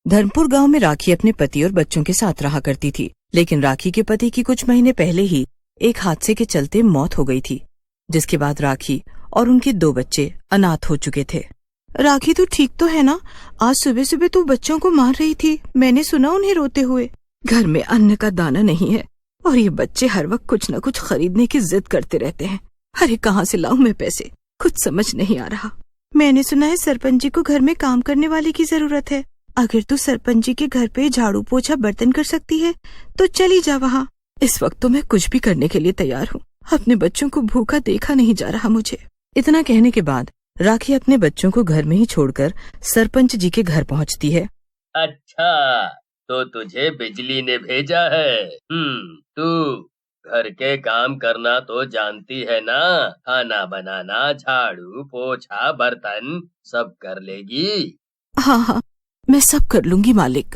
धर्मपुर गांव में राखी अपने पति और बच्चों के साथ रहा करती थी, लेकिन राखी के पति की कुछ महीने पहले ही एक हादसे के चलते मौत हो गई थी, जिसके बाद राखी और उनके 2 बच्चे अनाथ हो चुके थे। राखी तो ठीक तो है ना? आज सुबह सुबह तू बच्चों को मार रही थी, मैंने सुना उन्हें रोते हुए। घर में अन्न का दाना नहीं है और ये बच्चे हर वक्त कुछ न कुछ खरीदने की जिद करते रहते हैं। अरे कहाँ से लाऊं मैं पैसे, कुछ समझ नहीं आ रहा। मैंने सुना है सरपंच जी को घर में काम करने वाले की जरूरत है। अगर तू सरपंच जी के घर पे झाड़ू पोछा बर्तन कर सकती है तो चली जा वहाँ। इस वक्त तो मैं कुछ भी करने के लिए तैयार हूँ। अपने बच्चों को भूखा देखा नहीं जा रहा मुझे। इतना कहने के बाद राखी अपने बच्चों को घर में ही छोड़कर सरपंच जी के घर पहुँचती है। अच्छा, तो तुझे बिजली ने भेजा है। तू घर के काम करना तो जानती है ना? खाना बनाना, झाड़ू पोछा बर्तन सब कर लेगी? हाँ, मैं सब कर लूंगी मालिक।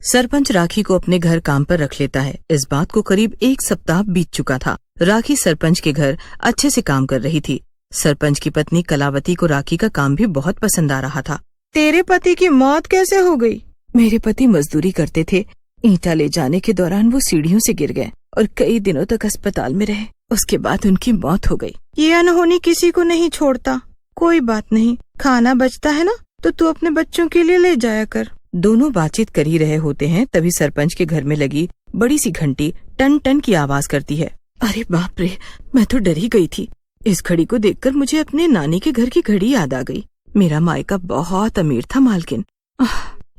सरपंच राखी को अपने घर काम पर रख लेता है। इस बात को करीब 1 सप्ताह बीत चुका था। राखी सरपंच के घर अच्छे से काम कर रही थी। सरपंच की पत्नी कलावती को राखी का काम भी बहुत पसंद आ रहा था। तेरे पति की मौत कैसे हो गई? मेरे पति मजदूरी करते थे। ईंटा ले जाने के दौरान वो सीढ़ियों से गिर गए और कई दिनों तक अस्पताल में रहे। उसके बाद उनकी मौत हो गई। ये अनहोनी किसी को नहीं छोड़ता। कोई बात नहीं, खाना बचता है ना तो तू अपने बच्चों के लिए ले जाया कर। दोनों बातचीत कर ही रहे होते हैं, तभी सरपंच के घर में लगी बड़ी सी घंटी टन टन की आवाज करती है। अरे बाप रे, मैं तो डर ही गई थी। इस घड़ी को देखकर मुझे अपने नानी के घर की घड़ी याद आ गई। मेरा मायका बहुत अमीर था मालकिन,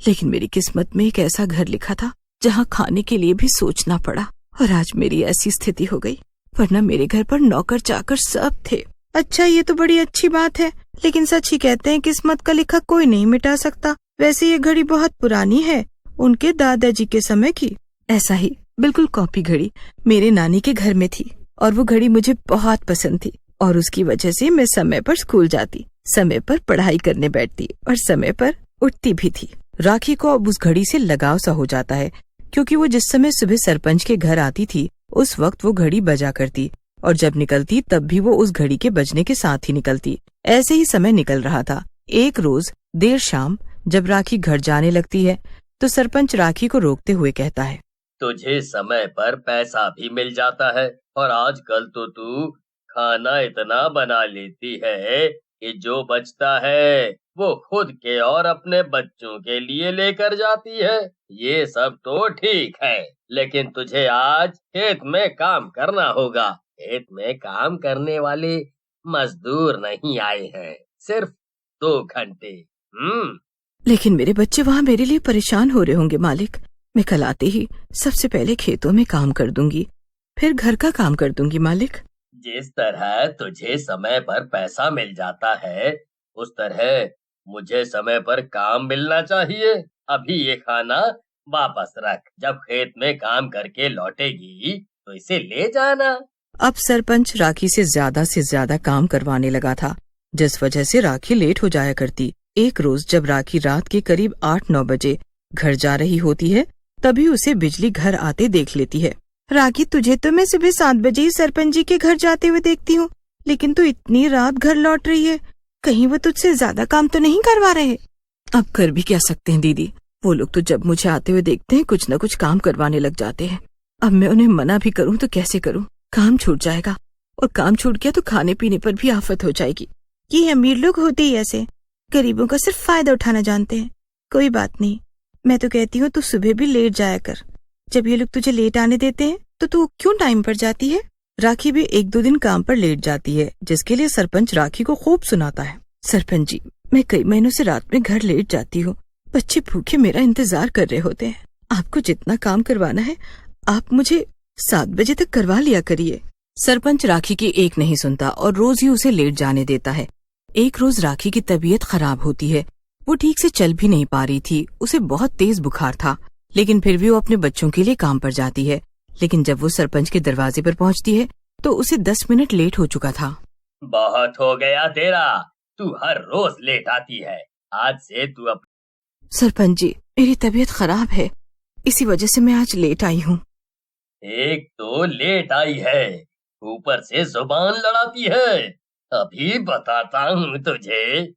लेकिन मेरी किस्मत में एक ऐसा घर लिखा था जहाँ खाने के लिए भी सोचना पड़ा, और आज मेरी ऐसी स्थिति हो गई। वरना मेरे घर पर नौकर चाकर सब थे। अच्छा, ये तो बड़ी अच्छी बात है, लेकिन सच ही कहते हैं किस्मत का लिखा कोई नहीं मिटा सकता। वैसे ये घड़ी बहुत पुरानी है, उनके दादाजी के समय की। ऐसा ही बिल्कुल कॉपी घड़ी मेरे नानी के घर में थी, और वो घड़ी मुझे बहुत पसंद थी, और उसकी वजह से मैं समय पर स्कूल जाती, समय पर पढ़ाई करने बैठती और समय पर उठती भी थी। राखी को अब उस घड़ी से लगाव सा हो जाता है, क्योंकि वो जिस समय सुबह सरपंच के घर आती थी उस वक्त वो घड़ी बजा करती, और जब निकलती तब भी वो उस घड़ी के बजने के साथ ही निकलती। ऐसे ही समय निकल रहा था। एक रोज देर शाम जब राखी घर जाने लगती है तो सरपंच राखी को रोकते हुए कहता है, तुझे समय पर पैसा भी मिल जाता है, और आजकल तो तू खाना इतना बना लेती है कि जो बचता है वो खुद के और अपने बच्चों के लिए लेकर जाती है। ये सब तो ठीक है, लेकिन तुझे आज खेत में काम करना होगा। खेत में काम करने वाले मजदूर नहीं आए हैं, सिर्फ 2 घंटे। लेकिन मेरे बच्चे वहाँ मेरे लिए परेशान हो रहे होंगे मालिक। मैं कल आते ही सबसे पहले खेतों में काम कर दूंगी, फिर घर का काम कर दूंगी मालिक। जिस तरह तुझे समय पर पैसा मिल जाता है, उस तरह मुझे समय पर काम मिलना चाहिए। अभी ये खाना वापस रख, जब खेत में काम करके लौटेगी तो इसे ले जाना। अब सरपंच राखी से ज्यादा काम करवाने लगा था, जिस वजह से राखी लेट हो जाया करती। एक रोज जब राखी रात के करीब 8-9 बजे घर जा रही होती है, तभी उसे बिजली घर आते देख लेती है। राखी, तुझे तो मैं सुबह 7 बजे ही सरपंच जी के घर जाते हुए देखती हूँ, लेकिन तू इतनी रात घर लौट रही है। कहीं वो तुझसे ज्यादा काम तो नहीं करवा रहे? अब कर भी क्या सकते हैं दीदी, वो लोग तो जब मुझे आते हुए देखते हैं कुछ न कुछ काम करवाने लग जाते हैं। अब मैं उन्हें मना भी करूँ तो कैसे करूँ? काम छूट जाएगा, और काम छूट गया तो खाने पीने पर भी आफत हो जाएगी। ये अमीर लोग होते ही ऐसे, गरीबों का सिर्फ फायदा उठाना जानते हैं। कोई बात नहीं, मैं तो कहती हूँ तू सुबह भी लेट जाया कर। जब ये लोग तुझे लेट आने देते हैं तो तू क्यों टाइम पर जाती है? राखी भी 1-2 दिन काम पर लेट जाती है, जिसके लिए सरपंच राखी को खूब सुनाता है। सरपंच जी, मैं कई महीनों से रात में घर लेट जाती हूँ। बच्चे भूखे मेरा इंतजार कर रहे होते हैं। आपको जितना काम करवाना है आप मुझे 7 बजे तक करवा लिया करिए। सरपंच राखी की एक नहीं सुनता और रोज ही उसे लेट जाने देता है। एक रोज राखी की तबीयत खराब होती है। वो ठीक से चल भी नहीं पा रही थी, उसे बहुत तेज बुखार था, लेकिन फिर भी वो अपने बच्चों के लिए काम पर जाती है। लेकिन जब वो सरपंच के दरवाजे पर पहुंचती है तो उसे 10 मिनट लेट हो चुका था। बहुत हो गया तेरा, तू हर रोज लेट आती है। आज से तू सरपंच जी, मेरी तबीयत खराब है, इसी वजह से मैं आज लेट आई हूँ। एक तो लेट आई है, ऊपर से जुबान लड़ाती है। अभी बताता हूँ तुझे।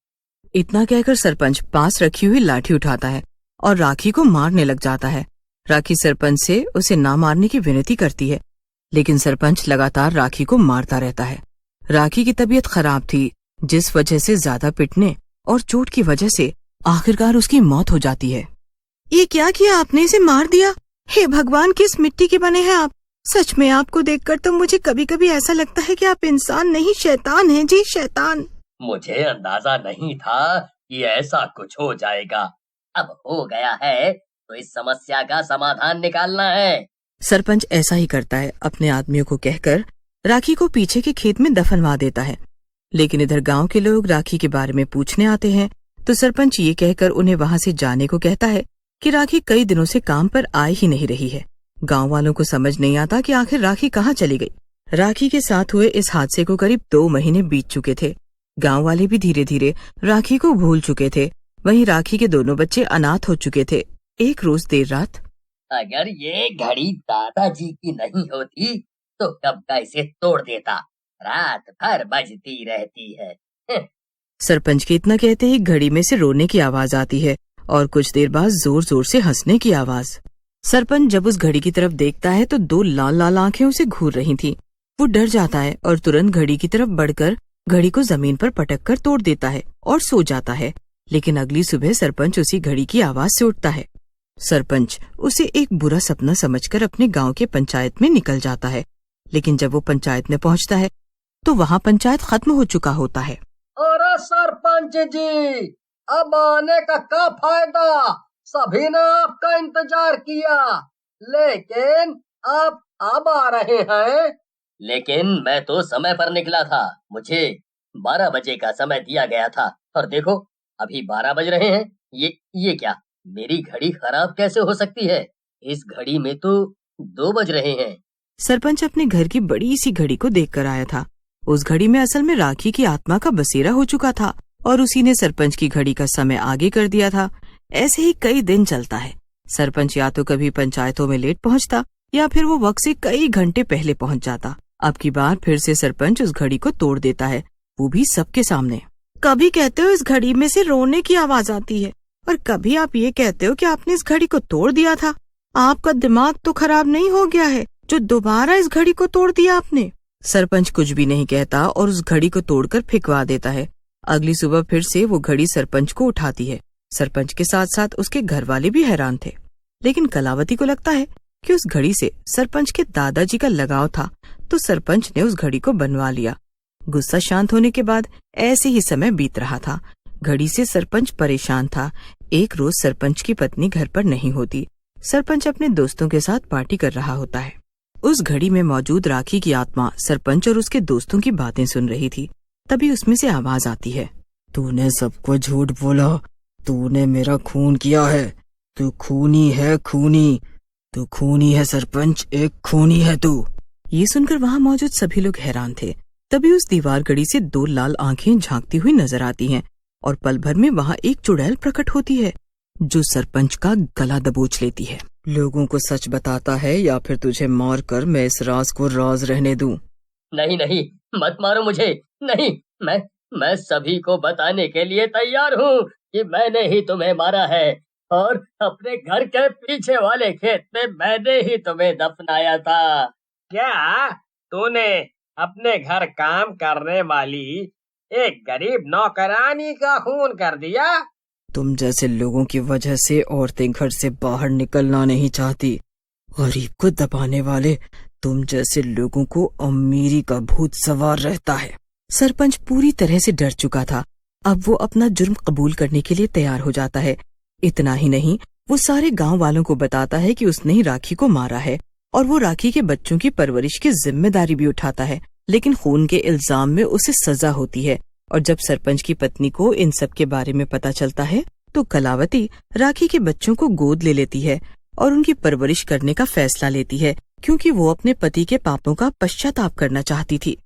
इतना कहकर सरपंच पास रखी हुई लाठी उठाता है और राखी को मारने लग जाता है। राखी सरपंच से उसे ना मारने की विनती करती है, लेकिन सरपंच लगातार राखी को मारता रहता है। राखी की तबीयत खराब थी, जिस वजह से ज्यादा पिटने और चोट की वजह से आखिरकार उसकी मौत हो जाती है। ये क्या किया आपने, इसे मार दिया? हे भगवान, किस मिट्टी के बने हैं आप? सच में आपको देखकर तो मुझे कभी कभी ऐसा लगता है कि आप इंसान नहीं शैतान हैं जी, शैतान। मुझे अंदाजा नहीं था कि ऐसा कुछ हो जाएगा। अब हो गया है तो इस समस्या का समाधान निकालना है। सरपंच ऐसा ही करता है, अपने आदमियों को कहकर राखी को पीछे के खेत में दफनवा देता है। लेकिन इधर गांव के लोग राखी के बारे में पूछने आते हैं, तो सरपंच ये कहकर उन्हें वहां से जाने को कहता है कि राखी कई दिनों से काम पर आ ही नहीं रही है। गांव वालों को समझ नहीं आता कि आखिर राखी कहाँ चली गई। राखी के साथ हुए इस हादसे को करीब 2 महीने बीत चुके थे। गांव वाले भी धीरे धीरे राखी को भूल चुके थे। वहीं राखी के दोनों बच्चे अनाथ हो चुके थे। एक रोज देर रात, अगर ये घड़ी दादाजी की नहीं होती तो कब का इसे तोड़ देता। रात भर बजती रहती है। सरपंच के इतना कहते ही घड़ी में से रोने की आवाज आती है और कुछ देर बाद जोर जोर से हंसने की आवाज। सरपंच जब उस घड़ी की तरफ देखता है तो 2 लाल लाल आंखें उसे घूर रही थीं। वो डर जाता है और तुरंत घड़ी की तरफ बढ़कर घड़ी को जमीन पर पटक कर तोड़ देता है और सो जाता है। लेकिन अगली सुबह सरपंच उसी घड़ी की आवाज से उठता है। सरपंच उसे एक बुरा सपना समझकर अपने गांव के पंचायत में निकल जाता है। लेकिन जब वो पंचायत में पहुंचता है तो वहाँ पंचायत खत्म हो चुका होता है। अरे सरपंच जी, अब आने का क्या फायदा? सभी ने आपका इंतजार किया, लेकिन आप अब आ रहे हैं। लेकिन मैं तो समय पर निकला था। मुझे 12 बजे का समय दिया गया था और देखो अभी 12 बज रहे हैं। ये क्या? मेरी घड़ी खराब कैसे हो सकती है? इस घड़ी में तो 2 बज रहे हैं। सरपंच अपने घर की बड़ी सी घड़ी को देखकर आया था। उस घड़ी में असल में राखी की आत्मा का बसेरा हो चुका था और उसी ने सरपंच की घड़ी का समय आगे कर दिया था। ऐसे ही कई दिन चलता है। सरपंच या तो कभी पंचायतों में लेट पहुंचता या फिर वो वक्त से कई घंटे पहले पहुंच जाता। अब की बार फिर से सरपंच उस घड़ी को तोड़ देता है, वो भी सबके सामने। कभी कहते हो इस घड़ी में से रोने की आवाज आती है और कभी आप ये कहते हो कि आपने इस घड़ी को तोड़ दिया था। आपका दिमाग तो खराब नहीं हो गया है जो दोबारा इस घड़ी को तोड़ दिया आपने? सरपंच कुछ भी नहीं कहता और उस घड़ी को तोड़कर फेंकवा देता है। अगली सुबह फिर से वो घड़ी सरपंच को उठाती है। सरपंच के साथ साथ उसके घर वाले भी हैरान थे। लेकिन कलावती को लगता है कि उस घड़ी से सरपंच के दादाजी का लगाव था, तो सरपंच ने उस घड़ी को बनवा लिया। गुस्सा शांत होने के बाद ऐसे ही समय बीत रहा था। घड़ी से सरपंच परेशान था। एक रोज सरपंच की पत्नी घर पर नहीं होती। सरपंच अपने दोस्तों के साथ पार्टी कर रहा होता है। उस घड़ी में मौजूद राखी की आत्मा सरपंच और उसके दोस्तों की बातें सुन रही थी। तभी उसमें से आवाज आती है, तूने सबको झूठ बोला, तूने मेरा खून किया है, तू खूनी है, खूनी, तू खूनी है सरपंच, एक खूनी है तू। ये सुनकर वहाँ मौजूद सभी लोग हैरान थे। तभी उस दीवार घड़ी से 2 लाल आंखें झांकती हुई नजर आती हैं और पल भर में वहाँ एक चुड़ैल प्रकट होती है जो सरपंच का गला दबोच लेती है। लोगों को सच बताता है या फिर तुझे मार कर मैं इस राज को राज रहने दूं? नहीं नहीं, मत मारो मुझे। नहीं, मैं सभी को बताने के लिए तैयार हूँ कि मैंने ही तुम्हें मारा है और अपने घर के पीछे वाले खेत में मैंने ही तुम्हें दफनाया था। क्या तूने अपने घर काम करने वाली एक गरीब नौकरानी का खून कर दिया? तुम जैसे लोगों की वजह से औरतें घर से बाहर निकलना नहीं चाहती। गरीब को दबाने वाले तुम जैसे लोगों को अमीरी का भूत सवार रहता है। सरपंच पूरी तरह से डर चुका था। अब वो अपना जुर्म कबूल करने के लिए तैयार हो जाता है। इतना ही नहीं, वो सारे गांव वालों को बताता है कि उसने ही राखी को मारा है और वो राखी के बच्चों की परवरिश की जिम्मेदारी भी उठाता है। लेकिन खून के इल्जाम में उसे सजा होती है और जब सरपंच की पत्नी को इन सब के बारे में पता चलता है तो कलावती राखी के बच्चों को गोद ले लेती है और उनकी परवरिश करने का फैसला लेती है, क्योंकि वो अपने पति के पापों का पश्चाताप करना चाहती थी।